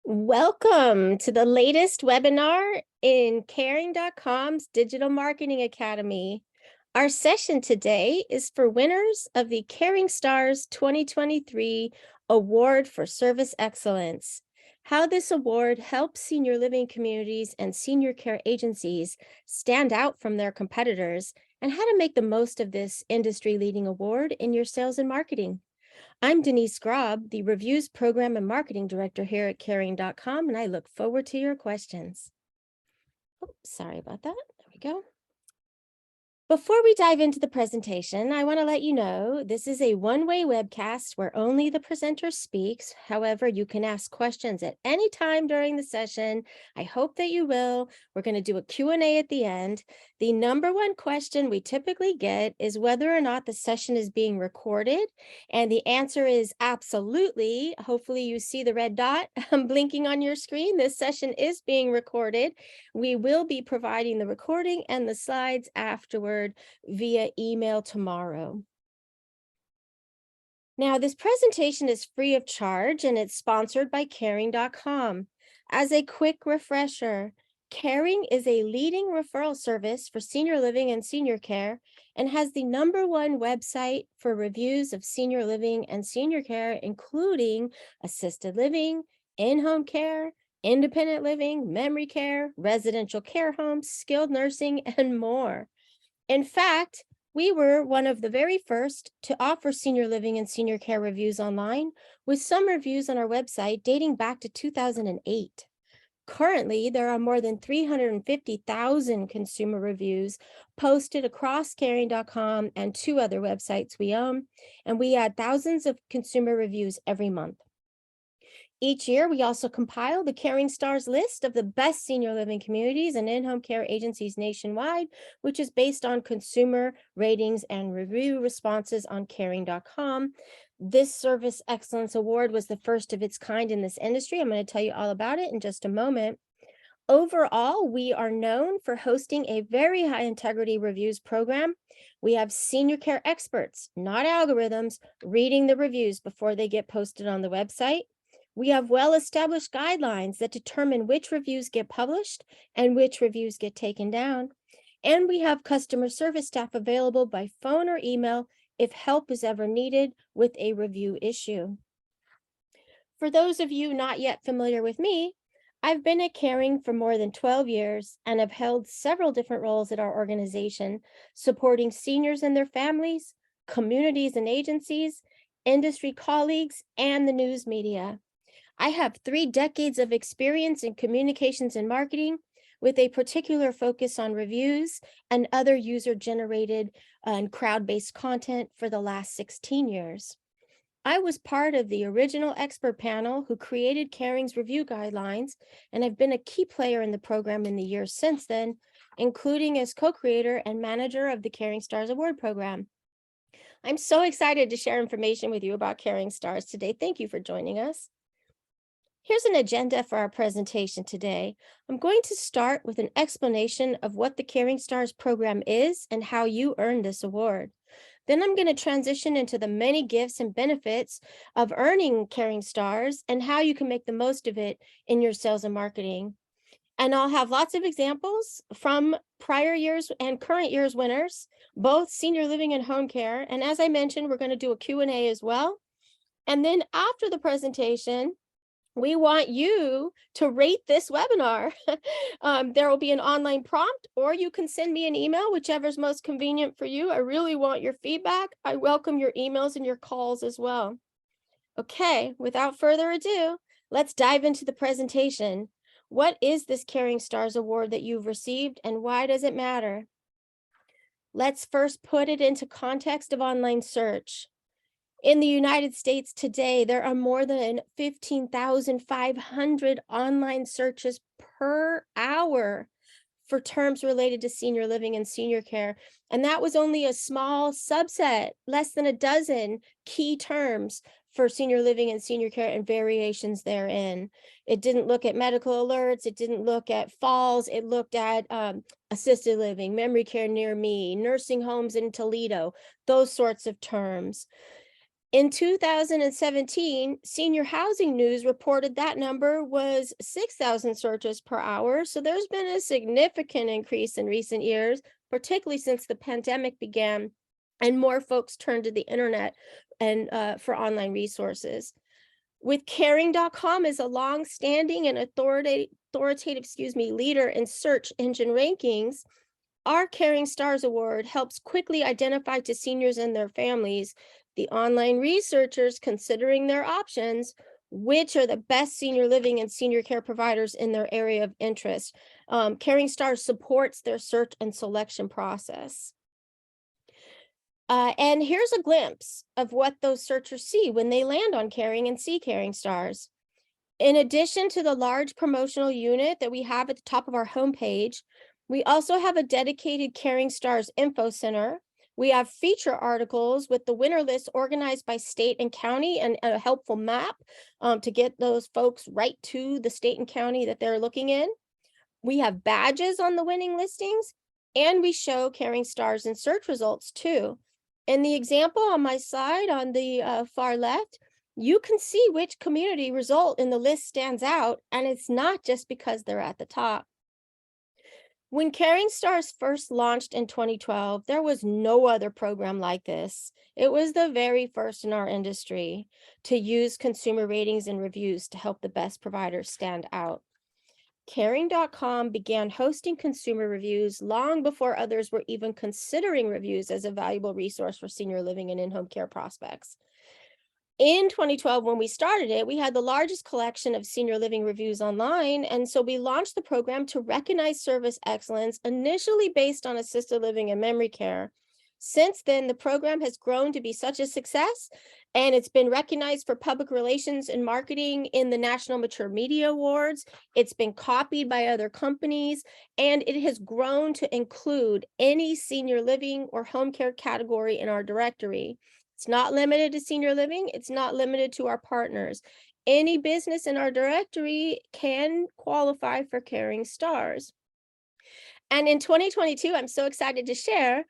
Welcome to the latest webinar in Caring.com's Digital Marketing Academy. Our session today is for winners of the Caring Stars 2023 Award for Service Excellence. How this award helps senior living communities and senior care agencies stand out from their competitors, and how to make the most of this industry-leading award in your sales and marketing. I'm Denise Grob, the Reviews Program and Marketing Director here at Caring.com, and I look forward to your questions. Oh, sorry about that. There we go. Before we dive into the presentation, I want to let you know this is a one-way webcast where only the presenter speaks. However, you can ask questions at any time during the session. I hope that you will. We're going to do a Q&A at the end. The number one question we typically get is whether or not the session is being recorded. And the answer is absolutely. Hopefully you see the red dot blinking on your screen. This session is being recorded. We will be providing the recording and the slides afterward via email tomorrow. Now, this presentation is free of charge and it's sponsored by Caring.com. As a quick refresher, Caring is a leading referral service for senior living and senior care and has the #1 website for reviews of senior living and senior care, including assisted living, in-home care, independent living, memory care, residential care homes, skilled nursing, and more. In fact, we were one of the very first to offer senior living and senior care reviews online, with some reviews on our website dating back to 2008. Currently, there are more than 350,000 consumer reviews posted across Caring.com and 2 other websites we own, and we add thousands of consumer reviews every month. Each year, we also compile the Caring Stars list of the best senior living communities and in-home care agencies nationwide, which is based on consumer ratings and review responses on Caring.com. This Service Excellence Award was the first of its kind in this industry. I'm going to tell you all about it in just a moment. Overall, we are known for hosting a very high integrity reviews program. We have senior care experts, not algorithms, reading the reviews before they get posted on the website. We have well-established guidelines that determine which reviews get published and which reviews get taken down. And we have customer service staff available by phone or email if help is ever needed with a review issue. For those of you not yet familiar with me, I've been at Caring for more than 12 years and have held several different roles at our organization, supporting seniors and their families, communities and agencies, industry colleagues, and the news media. I have 3 decades of experience in communications and marketing, with a particular focus on reviews and other user-generated and crowd-based content for the last 16 years. I was part of the original expert panel who created Caring's review guidelines, and I've been a key player in the program in the years since then, including as co-creator and manager of the Caring Stars Award program. I'm so excited to share information with you about Caring Stars today. Thank you for joining us. Here's an agenda for our presentation today. I'm going to start with an explanation of what the Caring Stars program is and how you earn this award. Then I'm going to transition into the many gifts and benefits of earning Caring Stars and how you can make the most of it in your sales and marketing. And I'll have lots of examples from prior years and current year's winners, both senior living and home care. And as I mentioned, we're going to do a Q&A as well. And then after the presentation, we want you to rate this webinar. There will be an online prompt, or you can send me an email, whichever is most convenient for you. I really want your feedback. I welcome your emails and your calls as well. Okay, without further ado, let's dive into the presentation. What is this Caring Stars Award that you've received, and why does it matter? Let's first put it into context of online search. In the United States today, there are more than 15,500 online searches per hour for terms related to senior living and senior care. And that was only a small subset, less than a dozen key terms for senior living and senior care and variations therein. It didn't look at medical alerts. It didn't look at falls. It looked at assisted living, memory care near me, nursing homes in Toledo, those sorts of terms. In 2017, Senior Housing News reported that number was 6,000 searches per hour. So there's been a significant increase in recent years, particularly since the pandemic began and more folks turned to the internet and for online resources. With Caring.com as a long-standing and authoritative, leader in search engine rankings, our Caring Stars Award helps quickly identify to seniors and their families, the online researchers considering their options, which are the best senior living and senior care providers in their area of interest. Caring Stars supports their search and selection process. And here's a glimpse of what those searchers see when they land on Caring and see Caring Stars. In addition to the large promotional unit that we have at the top of our homepage, we also have a dedicated Caring Stars info center. We have feature articles with the winner list organized by state and county and a helpful map to get those folks right to the state and county that they're looking in. We have badges on the winning listings, and we show Caring Stars and search results too. In the example on my side on the far left, you can see which community result in the list stands out, and it's not just because they're at the top. When Caring Stars first launched in 2012, there was no other program like this. It was the very first in our industry to use consumer ratings and reviews to help the best providers stand out. Caring.com began hosting consumer reviews long before others were even considering reviews as a valuable resource for senior living and in-home care prospects. In 2012, when we started it, we had the largest collection of senior living reviews online. And so we launched the program to recognize service excellence, initially based on assisted living and memory care. Since then, the program has grown to be such a success, and it's been recognized for public relations and marketing in the National Mature Media Awards. It's been copied by other companies, and it has grown to include any senior living or home care category in our directory. It's not limited to senior living. It's not limited to our partners. Any business in our directory can qualify for Caring Stars. And in 2022, I'm so excited to share,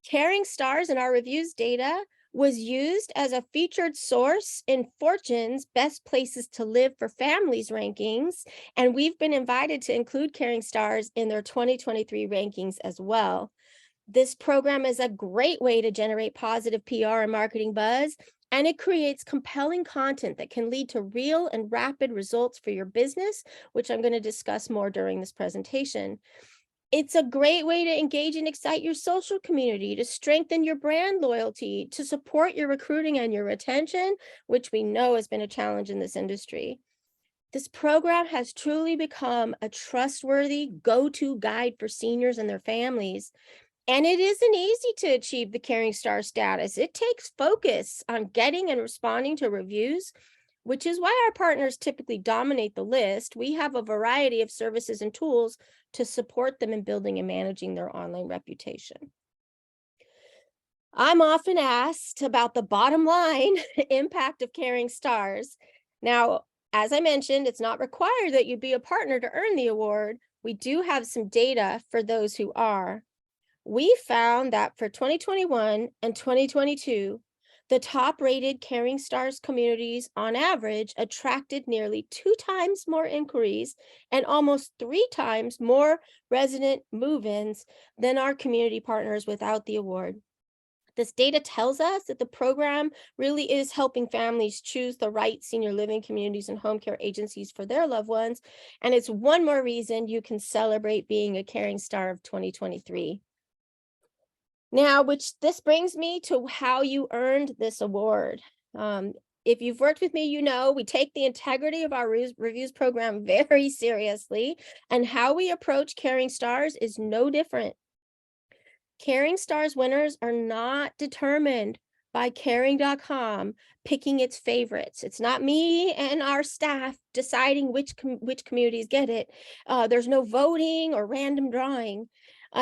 Caring Stars in our reviews data was used as a featured source in Fortune's Best Places to Live for Families rankings, and we've been invited to include Caring Stars in their 2023 rankings as well. This program is a great way to generate positive PR and marketing buzz, and it creates compelling content that can lead to real and rapid results for your business, which I'm going to discuss more during this presentation. It's a great way to engage and excite your social community, to strengthen your brand loyalty, to support your recruiting and your retention, which we know has been a challenge in this industry. This program has truly become a trustworthy go-to guide for seniors and their families. And it isn't easy to achieve the Caring Star status. It takes focus on getting and responding to reviews, which is why our partners typically dominate the list. We have a variety of services and tools to support them in building and managing their online reputation. I'm often asked about the bottom line impact of Caring Stars. Now, as I mentioned, it's not required that you be a partner to earn the award. We do have some data for those who are. We found that for 2021 and 2022, the top-rated Caring Stars communities on average attracted nearly 2 times more inquiries and almost 3 times more resident move-ins than our community partners without the award. This data tells us that the program really is helping families choose the right senior living communities and home care agencies for their loved ones. And it's one more reason you can celebrate being a Caring Star of 2023. Now, this brings me to how you earned this award. If you've worked with me, you know we take the integrity of our reviews program very seriously, and how we approach Caring Stars is no different. Caring Stars winners are not determined by Caring.com picking its favorites. It's not me and our staff deciding which communities get it. There's no voting or random drawing.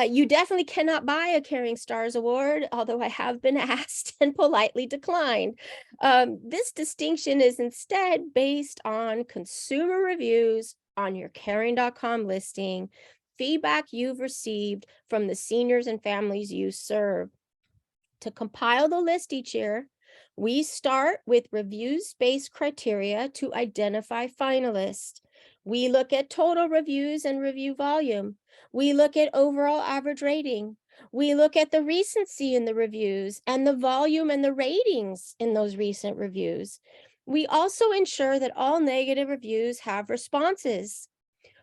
You definitely cannot buy a Caring Stars award, although I have been asked and politely declined. This distinction is instead based on consumer reviews on your Caring.com listing, feedback you've received from the seniors and families you serve. To compile the list each year, We start with reviews-based criteria to identify finalists. We look at total reviews and review volume. We look at overall average rating. We look at the recency in the reviews and the volume and the ratings in those recent reviews. We also ensure that all negative reviews have responses.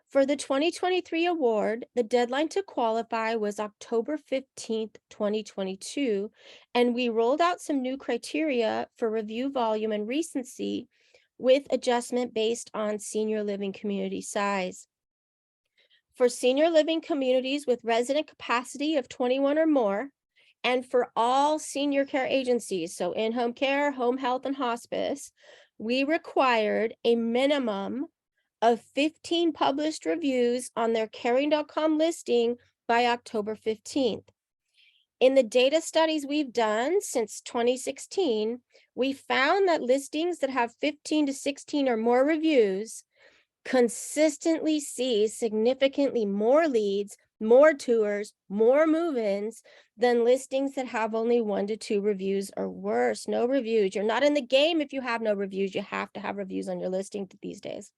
For the 2023 award, the deadline to qualify was October 15th, 2022, and we rolled out some new criteria for review volume and recency with adjustment based on senior living community size. For senior living communities with resident capacity of 21 or more, and for all senior care agencies, so in-home care, home health, and hospice, we required a minimum of 15 published reviews on their caring.com listing by October 15th. In the data studies we've done since 2016, we found that listings that have 15 to 16 or more reviews consistently see significantly more leads, more tours, more move-ins than listings that have only 1 to 2 reviews or worse. No reviews. You're not in the game if you have no reviews. You have to have reviews on your listing these days.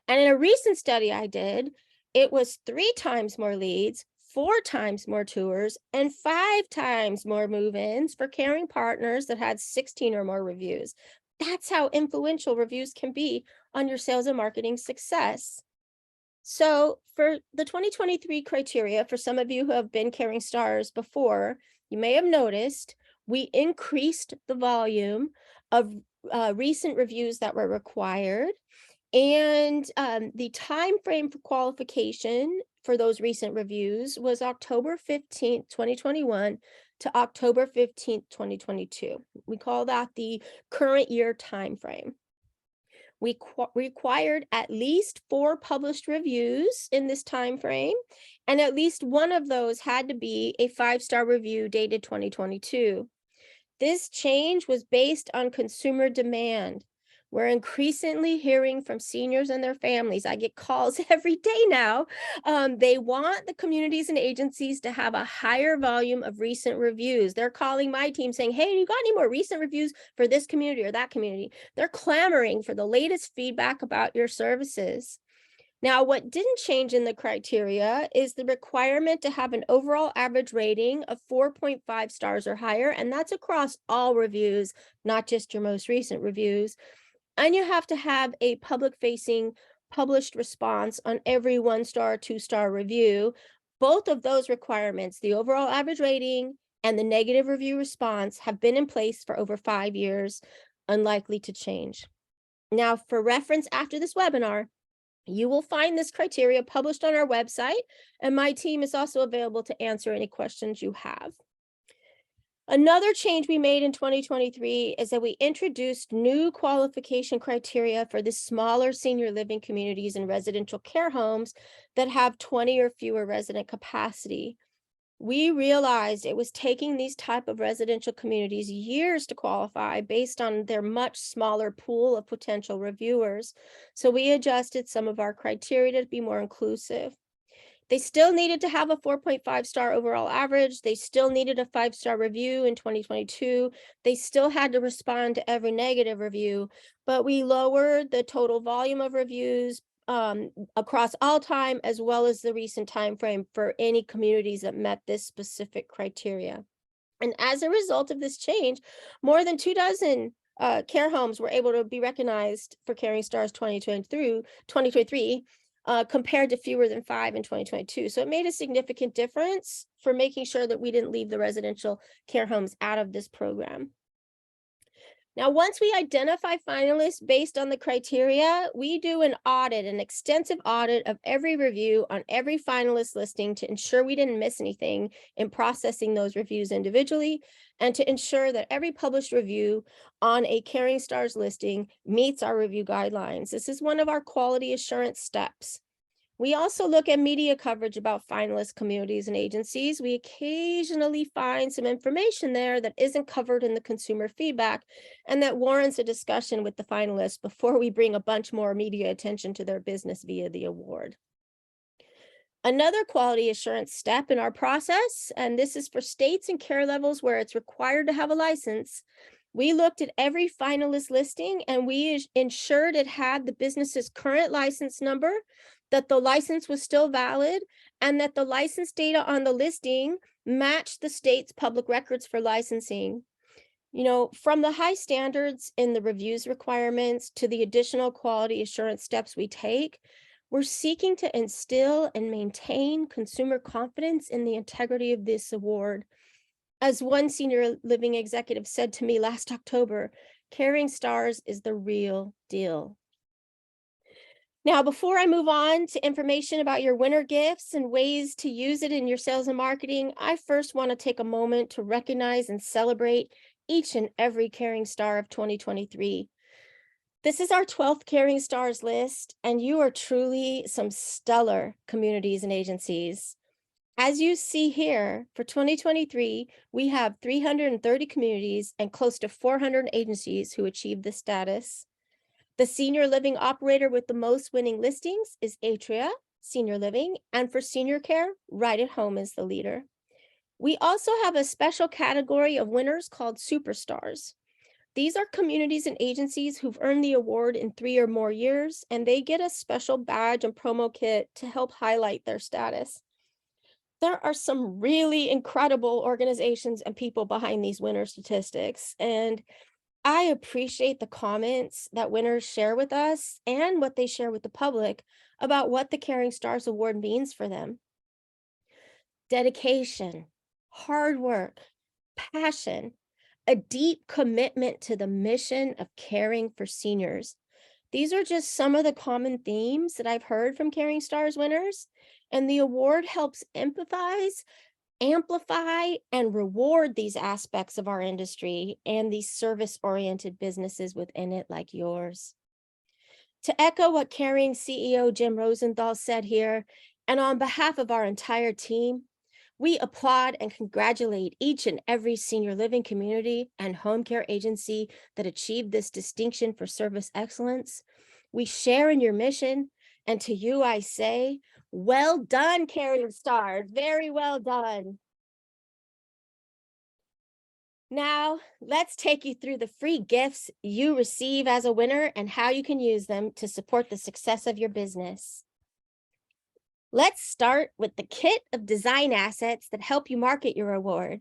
And in a recent study I did, it was 3 times more leads, 4 times more tours, and 5 times more move-ins for caring partners that had 16 or more reviews. That's how influential reviews can be on your sales and marketing success. So for the 2023 criteria, for some of you who have been Caring Stars before, you may have noticed we increased the volume of recent reviews that were required. And the time frame for qualification for those recent reviews was October 15th, 2021 to October 15th, 2022. We call that the current year time frame. We required at least 4 published reviews in this time frame, and at least one of those had to be a 5-star review dated 2022. This change was based on consumer demand. We're increasingly hearing from seniors and their families. I get calls every day now. They want the communities and agencies to have a higher volume of recent reviews. They're calling my team saying, hey, you got any more recent reviews for this community or that community? They're clamoring for the latest feedback about your services. Now, what didn't change in the criteria is the requirement to have an overall average rating of 4.5 stars or higher, and that's across all reviews, not just your most recent reviews. And you have to have a public-facing published response on every 1-star, 2-star review. Both of those requirements, the overall average rating and the negative review response, have been in place for over 5 years, unlikely to change. Now, for reference after this webinar, you will find this criteria published on our website, and my team is also available to answer any questions you have. Another change we made in 2023 is that we introduced new qualification criteria for the smaller senior living communities and residential care homes that have 20 or fewer resident capacity. We realized it was taking these type of residential communities years to qualify based on their much smaller pool of potential reviewers. So we adjusted some of our criteria to be more inclusive. They still needed to have a 4.5 star overall average. They still needed a 5-star review in 2022. They still had to respond to every negative review, but we lowered the total volume of reviews across all time, as well as the recent time frame for any communities that met this specific criteria. And as a result of this change, more than 24 care homes were able to be recognized for Caring Stars 2023, compared to fewer than 5 in 2022. So it made a significant difference for making sure that we didn't leave the residential care homes out of this program. Now, once we identify finalists based on the criteria, we do an extensive audit of every review on every finalist listing to ensure we didn't miss anything in processing those reviews individually, and to ensure that every published review on a Caring Stars listing meets our review guidelines. This is one of our quality assurance steps. We also look at media coverage about finalist communities and agencies. We occasionally find some information there that isn't covered in the consumer feedback and that warrants a discussion with the finalists before we bring a bunch more media attention to their business via the award. Another quality assurance step in our process, and this is for states and care levels where it's required to have a license, We looked at every finalist listing and we ensured it had the business's current license number, that the license was still valid, and that the license data on the listing matched the state's public records for licensing. From the high standards in the reviews requirements to the additional quality assurance steps we take, we're seeking to instill and maintain consumer confidence in the integrity of this award. As one senior living executive said to me last October, Caring Stars is the real deal. Now, before I move on to information about your winter gifts and ways to use it in your sales and marketing, I first want to take a moment to recognize and celebrate each and every Caring Star of 2023. This is our 12th Caring Stars list, and you are truly some stellar communities and agencies. As you see here, for 2023, we have 330 communities and close to 400 agencies who achieved this status. The senior living operator with the most winning listings is Atria Senior Living, and for senior care, Right at Home is the leader. We also have a special category of winners called Superstars. These are communities and agencies who've earned the award in 3 or more years, and they get a special badge and promo kit to help highlight their status. There are some really incredible organizations and people behind these winner statistics, and I appreciate the comments that winners share with us and what they share with the public about what the Caring Stars Award means for them. Dedication, hard work, passion, a deep commitment to the mission of caring for seniors. These are just some of the common themes that I've heard from Caring Stars winners, and the award helps empathize, amplify, and reward these aspects of our industry and these service-oriented businesses within it like yours. To echo what Caring CEO Jim Rosenthal said here, and on behalf of our entire team, we applaud and congratulate each and every senior living community and home care agency that achieved this distinction for service excellence. We share in your mission, and to you I say, well done, Caring Stars, very well done. Now, let's take you through the free gifts you receive as a winner and how you can use them to support the success of your business. Let's start with the kit of design assets that help you market your award.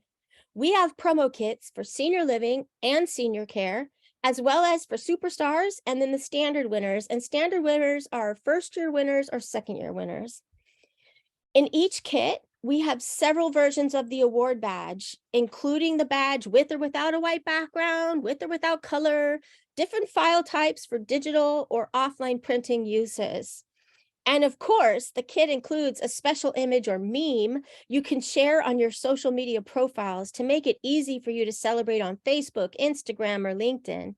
We have promo kits for senior living and senior care, as well as for superstars and then the standard winners. And standard winners are first-year winners or second-year winners. In each kit, we have several versions of the award badge, including the badge with or without a white background, with or without color, different file types for digital or offline printing uses. And of course, the kit includes a special image or meme you can share on your social media profiles to make it easy for you to celebrate on Facebook, Instagram, or LinkedIn.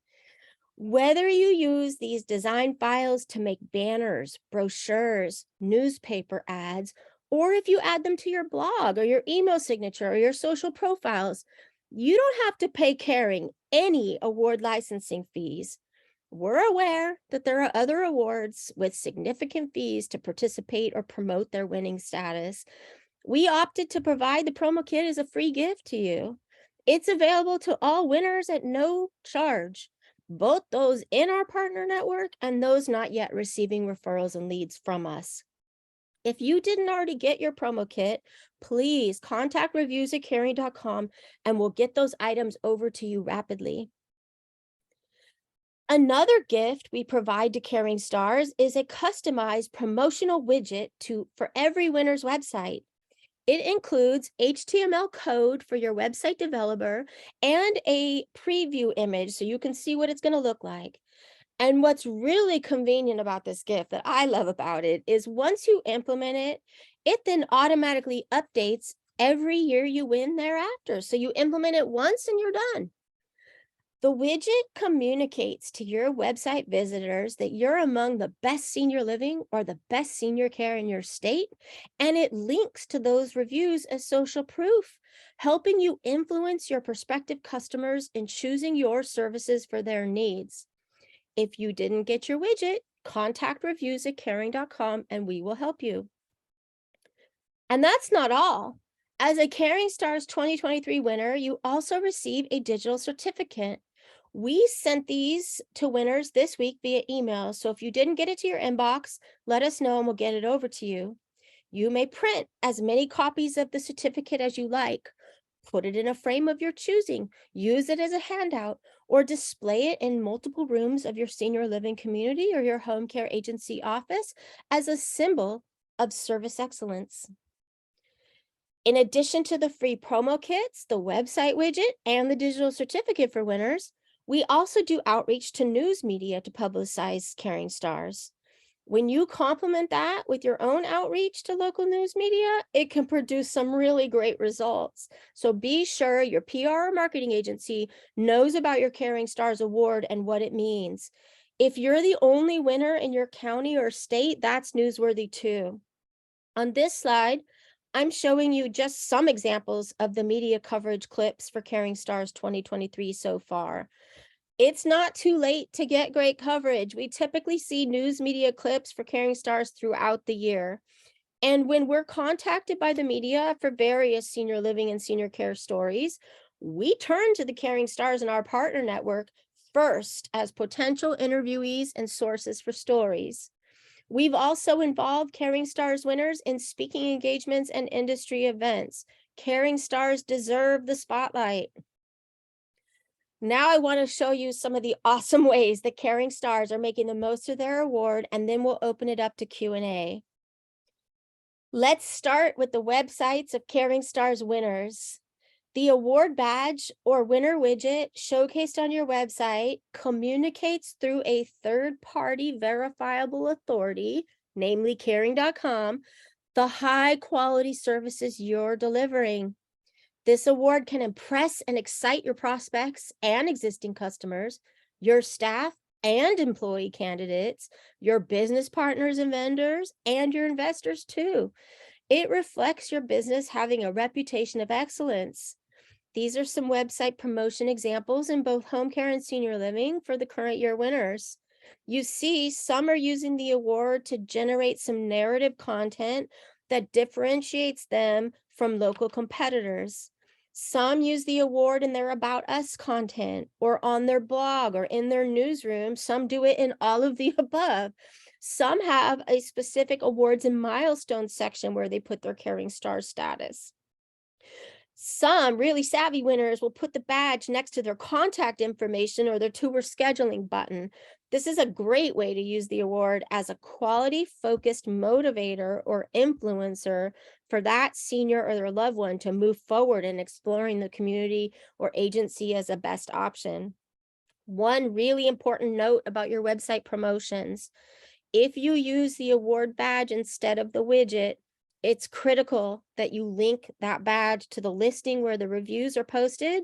Whether you use these design files to make banners, brochures, newspaper ads, or if you add them to your blog or your email signature or your social profiles, you don't have to pay Caring any award licensing fees. We're aware that there are other awards with significant fees to participate or promote their winning status. We opted to provide the promo kit as a free gift to you. It's available to all winners at no charge, both those in our partner network and those not yet receiving referrals and leads from us. If you didn't already get your promo kit, please contact reviews@caring.com and we'll get those items over to you rapidly. Another gift we provide to Caring Stars is a customized promotional widget for every winner's website. It includes HTML code for your website developer and a preview image so you can see what it's going to look like. And what's really convenient about this gift that I love about it is once you implement it, it then automatically updates every year you win thereafter. So you implement it once and you're done. The widget communicates to your website visitors that you're among the best senior living or the best senior care in your state, and it links to those reviews as social proof, helping you influence your prospective customers in choosing your services for their needs. If you didn't get your widget, contact reviews@caring.com and we will help you. And that's not all. As a Caring Stars 2023 winner, you also receive a digital certificate. We sent these to winners this week via email. So if you didn't get it to your inbox, let us know and we'll get it over to you. You may print as many copies of the certificate as you like. Put it in a frame of your choosing, use it as a handout, or display it in multiple rooms of your senior living community or your home care agency office as a symbol of service excellence. In addition to the free promo kits, the website widget, and the digital certificate for winners, we also do outreach to news media to publicize Caring Stars. When you complement that with your own outreach to local news media, it can produce some really great results. So be sure your PR or marketing agency knows about your Caring Stars Award and what it means. If you're the only winner in your county or state, that's newsworthy too. On this slide, I'm showing you just some examples of the media coverage clips for Caring Stars 2023 so far. It's not too late to get great coverage. We typically see news media clips for Caring Stars throughout the year. And when we're contacted by the media for various senior living and senior care stories, we turn to the Caring Stars in our partner network first as potential interviewees and sources for stories. We've also involved Caring Stars winners in speaking engagements and industry events. Caring Stars deserve the spotlight. Now I want to show you some of the awesome ways that Caring Stars are making the most of their award, and then we'll open it up to Q&A. Let's start with the websites of Caring Stars winners. The award badge or winner widget showcased on your website communicates through a third-party verifiable authority, namely caring.com, the high-quality services you're delivering. This award can impress and excite your prospects and existing customers, your staff and employee candidates, your business partners and vendors, and your investors too. It reflects your business having a reputation of excellence. These are some website promotion examples in both home care and senior living for the current year winners. You see, some are using the award to generate some narrative content that differentiates them from local competitors. Some use the award in their About Us content or on their blog or in their newsroom. Some do it in all of the above. Some have a specific awards and milestones section where they put their Caring Star status. Some really savvy winners will put the badge next to their contact information or their tour scheduling button. This is a great way to use the award as a quality-focused motivator or influencer for that senior or their loved one to move forward in exploring the community or agency as a best option. One really important note about your website promotions: if you use the award badge instead of the widget, it's critical that you link that badge to the listing where the reviews are posted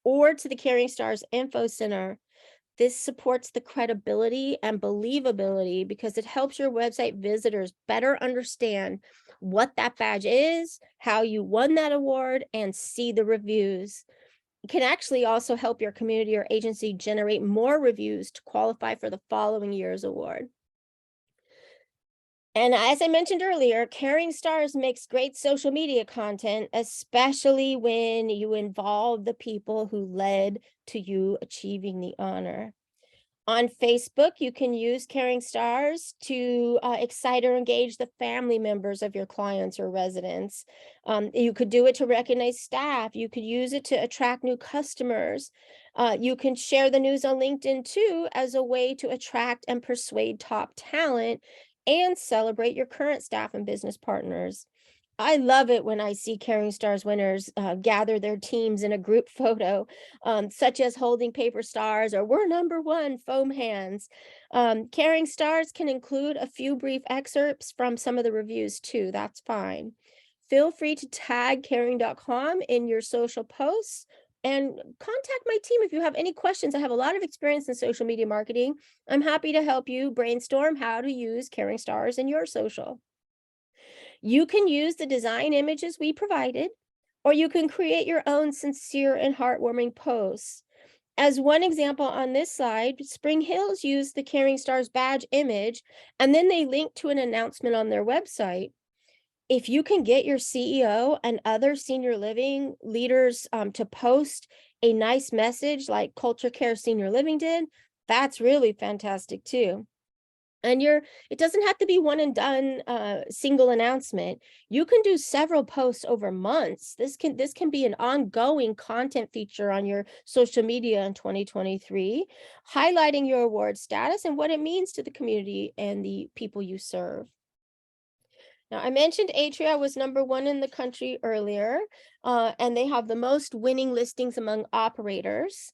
or to the Caring Stars Info Center. This supports the credibility and believability because it helps your website visitors better understand what that badge is, how you won that award, and see the reviews. It can actually also help your community or agency generate more reviews to qualify for the following year's award. And as I mentioned earlier, Caring Stars makes great social media content, especially when you involve the people who led to you achieving the honor. On Facebook, you can use Caring Stars to excite or engage the family members of your clients or residents. You could do it to recognize staff. You could use it to attract new customers. You can share the news on LinkedIn too as a way to attract and persuade top talent and celebrate your current staff and business partners. I love it when I see Caring Stars winners gather their teams in a group photo, such as holding paper stars or "we're number one" foam hands. Caring Stars can include a few brief excerpts from some of the reviews too. That's fine. Feel free to tag caring.com in your social posts and contact my team if you have any questions. I have a lot of experience in social media marketing. I'm happy to help you brainstorm how to use Caring Stars in your social. You can use the design images we provided, or you can create your own sincere and heartwarming posts. As one example on this slide, Spring Hills used the Caring Stars badge image, and then they linked to an announcement on their website. If you can get your CEO and other senior living leaders to post a nice message like Culture Care Senior Living did, that's really fantastic too. And it doesn't have to be one and done single announcement. You can do several posts over months. This can be an ongoing content feature on your social media in 2023, highlighting your award status and what it means to the community and the people you serve. Now, I mentioned Atria was #1 in the country earlier, and they have the most winning listings among operators.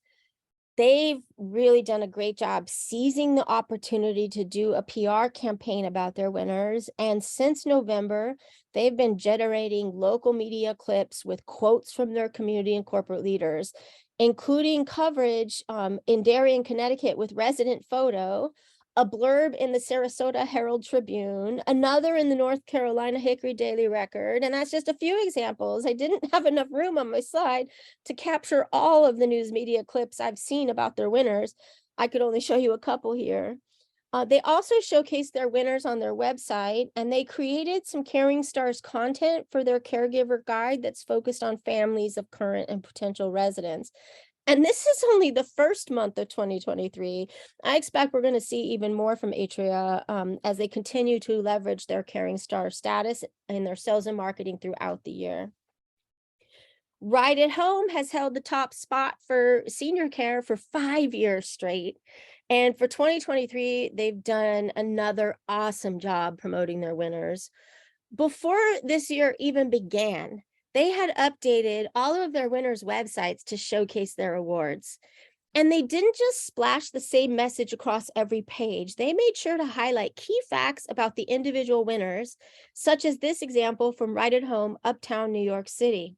They've really done a great job seizing the opportunity to do a PR campaign about their winners. And since November, they've been generating local media clips with quotes from their community and corporate leaders, including coverage in Darien, Connecticut with resident photo, a blurb in the Sarasota Herald Tribune, another in the North Carolina Hickory Daily Record. And that's just a few examples. I didn't have enough room on my slide to capture all of the news media clips I've seen about their winners. I could only show you a couple here. They also showcased their winners on their website, and they created some Caring Stars content for their caregiver guide that's focused on families of current and potential residents. And this is only the first month of 2023. I expect we're going to see even more from Atria as they continue to leverage their Caring Star status in their sales and marketing throughout the year. Right at Home has held the top spot for senior care for 5 years straight. And for 2023, they've done another awesome job promoting their winners. Before this year even began, they had updated all of their winners' websites to showcase their awards. And they didn't just splash the same message across every page. They made sure to highlight key facts about the individual winners, such as this example from Right at Home, Uptown New York City.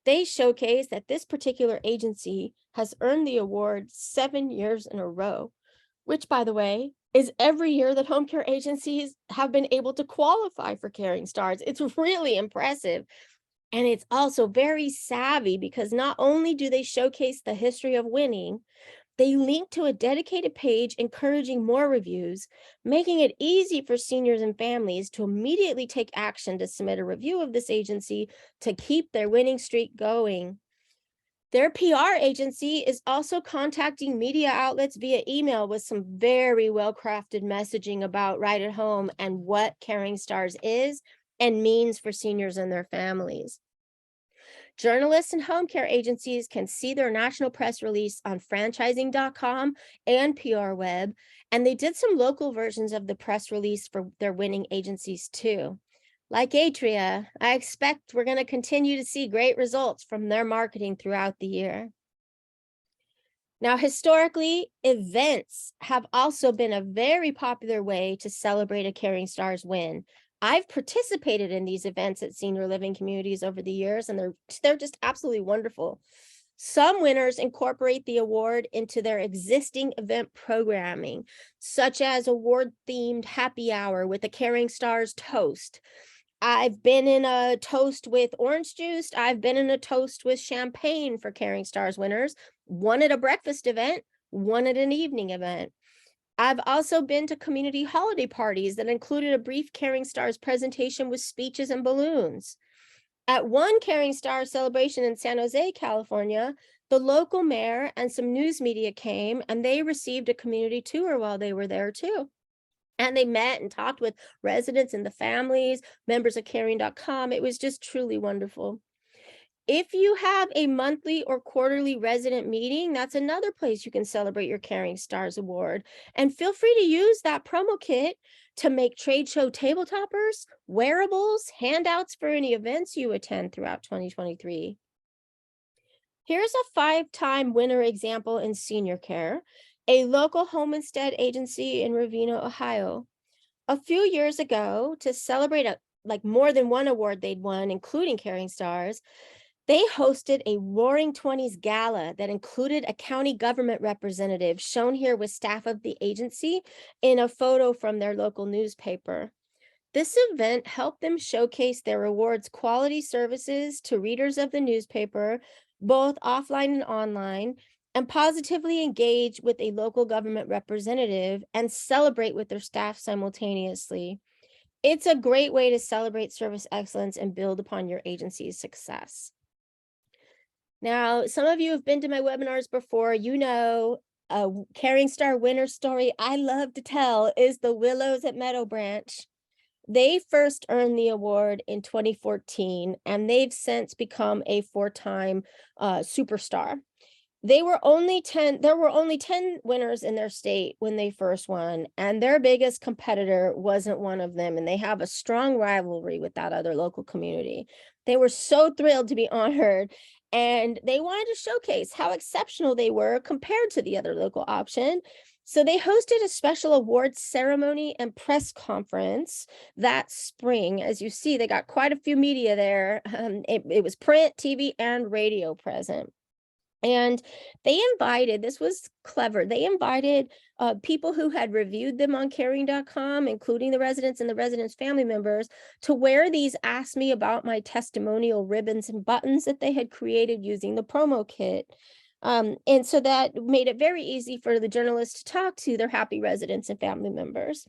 They showcase that this particular agency has earned the award 7 years in a row, which, by the way, is every year that home care agencies have been able to qualify for Caring Stars. It's really impressive. And it's also very savvy because not only do they showcase the history of winning, they link to a dedicated page encouraging more reviews, making it easy for seniors and families to immediately take action to submit a review of this agency to keep their winning streak going. Their PR agency is also contacting media outlets via email with some very well-crafted messaging about Right at Home and what Caring Stars is and means for seniors and their families. Journalists and home care agencies can see their national press release on franchising.com and PR Web, and they did some local versions of the press release for their winning agencies too. Like Atria, I expect we're going to continue to see great results from their marketing throughout the year. Now, historically, events have also been a very popular way to celebrate a Caring Stars win. I've participated in these events at senior living communities over the years, and they're just absolutely wonderful. Some winners incorporate the award into their existing event programming, such as award-themed happy hour with a Caring Stars toast. I've been in a toast with orange juice. I've been in a toast with champagne for Caring Stars winners, one at a breakfast event, one at an evening event. I've also been to community holiday parties that included a brief Caring Stars presentation with speeches and balloons. At one Caring Stars celebration in San Jose, California, the local mayor and some news media came and they received a community tour while they were there too. And they met and talked with residents and the families, members of caring.com. It was just truly wonderful. If you have a monthly or quarterly resident meeting, that's another place you can celebrate your Caring Stars Award. And feel free to use that promo kit to make trade show table toppers, wearables, handouts for any events you attend throughout 2023. Here's a 5-time winner example in senior care, a local homestead agency in Ravena, Ohio. A few years ago, to celebrate more than one award they'd won, including Caring Stars, they hosted a Roaring 20s gala that included a county government representative shown here with staff of the agency in a photo from their local newspaper. This event helped them showcase their awards quality services to readers of the newspaper, both offline and online, and positively engage with a local government representative and celebrate with their staff simultaneously. It's a great way to celebrate service excellence and build upon your agency's success. Now, some of you have been to my webinars before, you know, a Caring Star winner story I love to tell is the Willows at Meadow Branch. They first earned the award in 2014, and they've since become a 4-time superstar. There were only 10 winners in their state when they first won, and their biggest competitor wasn't one of them, and they have a strong rivalry with that other local community. They were so thrilled to be honored, and they wanted to showcase how exceptional they were compared to the other local option. So they hosted a special awards ceremony and press conference that spring. As you see, they got quite a few media there. It was print, TV, and radio present. And this was clever, they invited people who had reviewed them on caring.com, including the residents and the residents' family members, to wear these Ask Me About My testimonial ribbons and buttons that they had created using the promo kit. And so that made it very easy for the journalists to talk to their happy residents and family members.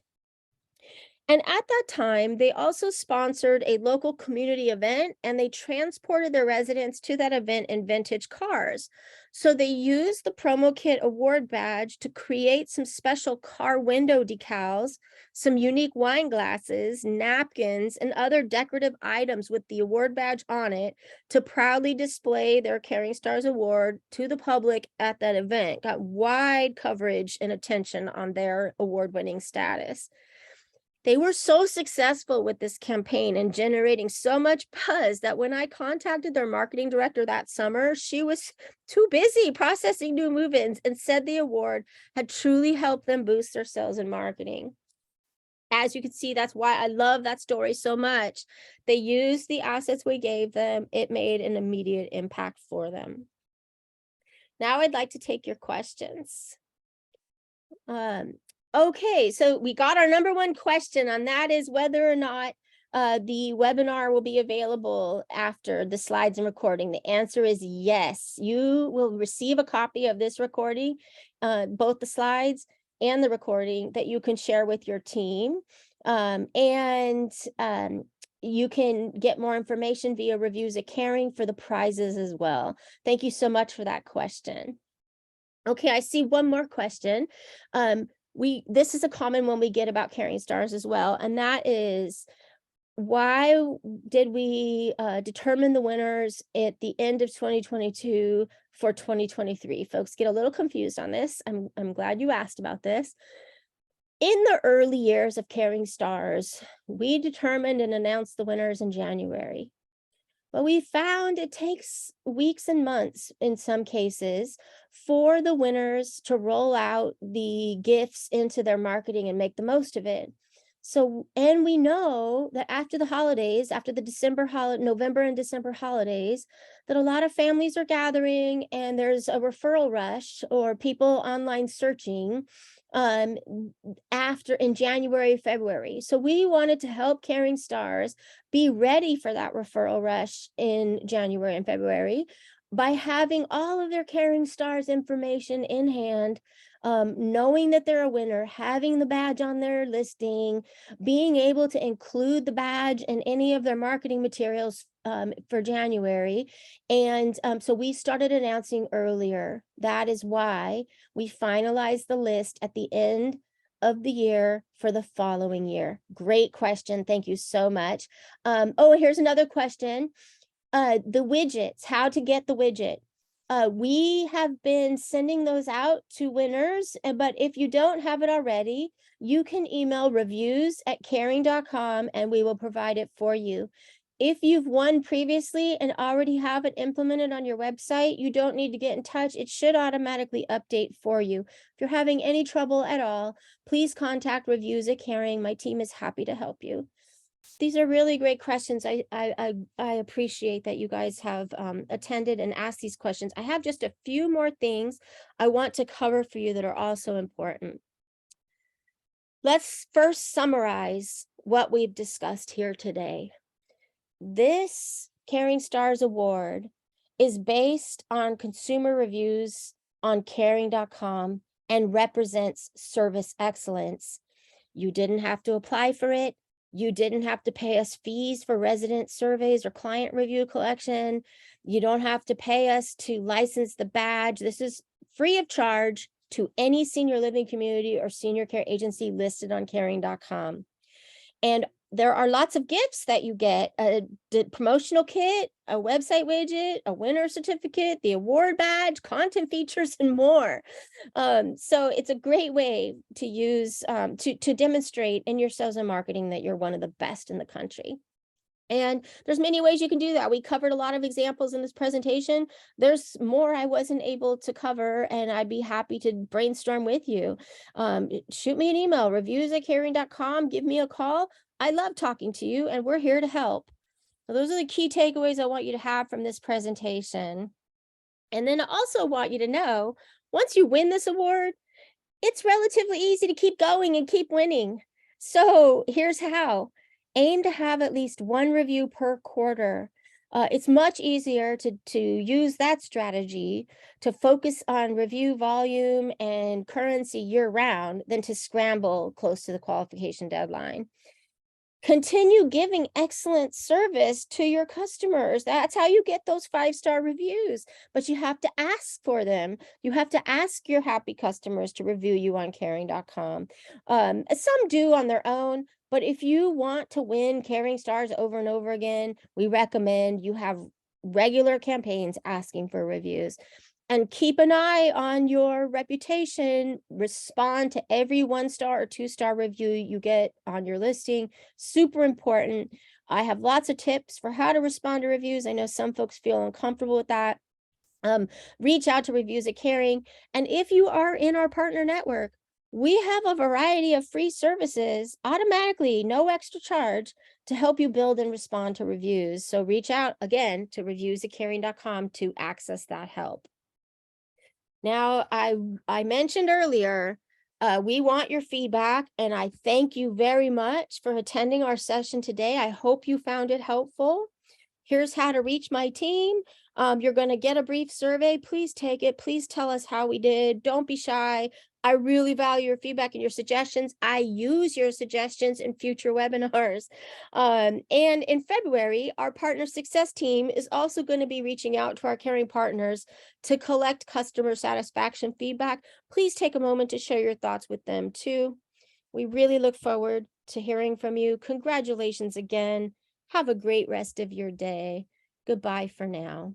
And at that time, they also sponsored a local community event, and they transported their residents to that event in vintage cars. So they used the promo kit award badge to create some special car window decals, some unique wine glasses, napkins, and other decorative items with the award badge on it to proudly display their Caring Stars Award to the public at that event. Got wide coverage and attention on their award-winning status. They were so successful with this campaign and generating so much buzz that when I contacted their marketing director that summer, she was too busy processing new move-ins and said the award had truly helped them boost their sales and marketing. As you can see, that's why I love that story so much. They used the assets we gave them. It made an immediate impact for them. Now I'd like to take your questions. Okay, so we got our number one question, and that is whether or not the webinar will be available after the slides and recording. The answer is yes. You will receive a copy of this recording, both the slides and the recording, that you can share with your team. You can get more information via Reviews at Caring for the prizes as well. Thank you so much for that question. Okay, I see one more question. This is a common one we get about Caring Stars as well, and that is, why did we determine the winners at the end of 2022 for 2023? Folks get a little confused on this. I'm glad you asked about this. In the early years of Caring Stars, we determined and announced the winners in January. But we found it takes weeks and months in some cases for the winners to roll out the gifts into their marketing and make the most of it. So, and we know that after the holidays, after the November and December holidays, that a lot of families are gathering and there's a referral rush or people online searching after in January, February. So we wanted to help Caring Stars be ready for that referral rush in January and February by having all of their Caring Stars information in hand, knowing that they're a winner, having the badge on their listing, being able to include the badge in any of their marketing materials for January. And so we started announcing earlier. That is why we finalized the list at the end of the year for the following year. Great question. Thank you so much. Here's another question. The widgets, how to get the widget. We have been sending those out to winners, but if you don't have it already, you can email reviews@caring.com and we will provide it for you. If you've won previously and already have it implemented on your website, you don't need to get in touch. It should automatically update for you. If you're having any trouble at all, please contact Reviews at Caring. My team is happy to help you. These are really great questions. I appreciate that you guys have attended and asked these questions. I have just a few more things I want to cover for you that are also important. Let's first summarize what we've discussed here today. This Caring Stars Award is based on consumer reviews on caring.com and represents service excellence. You didn't have to apply for it. You didn't have to pay us fees for resident surveys or client review collection. You don't have to pay us to license the badge. This is free of charge to any senior living community or senior care agency listed on caring.com. And there are lots of gifts that you get: a promotional kit, a website widget, a winner certificate, the award badge, content features, and more. So it's a great way to use to demonstrate in your sales and marketing that you're one of the best in the country. And there's many ways you can do that. We covered a lot of examples in this presentation. There's more I wasn't able to cover, and I'd be happy to brainstorm with you. Shoot me an email, reviews@caring.com, give me a call. I love talking to you, and we're here to help. So those are the key takeaways I want you to have from this presentation. And then I also want you to know, once you win this award, it's relatively easy to keep going and keep winning. So here's how. Aim to have at least one review per quarter. It's much easier to use that strategy to focus on review volume and currency year round than to scramble close to the qualification deadline. Continue giving excellent service to your customers. That's how you get those 5-star reviews, but you have to ask for them. You have to ask your happy customers to review you on caring.com. Some do on their own, but if you want to win Caring Stars over and over again, we recommend you have regular campaigns asking for reviews. And keep an eye on your reputation. Respond to every 1-star or 2-star review you get on your listing. Super important. I have lots of tips for how to respond to reviews. I know some folks feel uncomfortable with that. Reach out to Reviews at Caring. And if you are in our partner network, we have a variety of free services automatically, no extra charge, to help you build and respond to reviews. So reach out again to reviews@caring.com to access that help. Now, I mentioned earlier, we want your feedback, and I thank you very much for attending our session today. I hope you found it helpful. Here's how to reach my team. You're going to get a brief survey. Please take it. Please tell us how we did. Don't be shy. I really value your feedback and your suggestions. I use your suggestions in future webinars. And in February, our partner success team is also going to be reaching out to our caring partners to collect customer satisfaction feedback. Please take a moment to share your thoughts with them too. We really look forward to hearing from you. Congratulations again. Have a great rest of your day. Goodbye for now.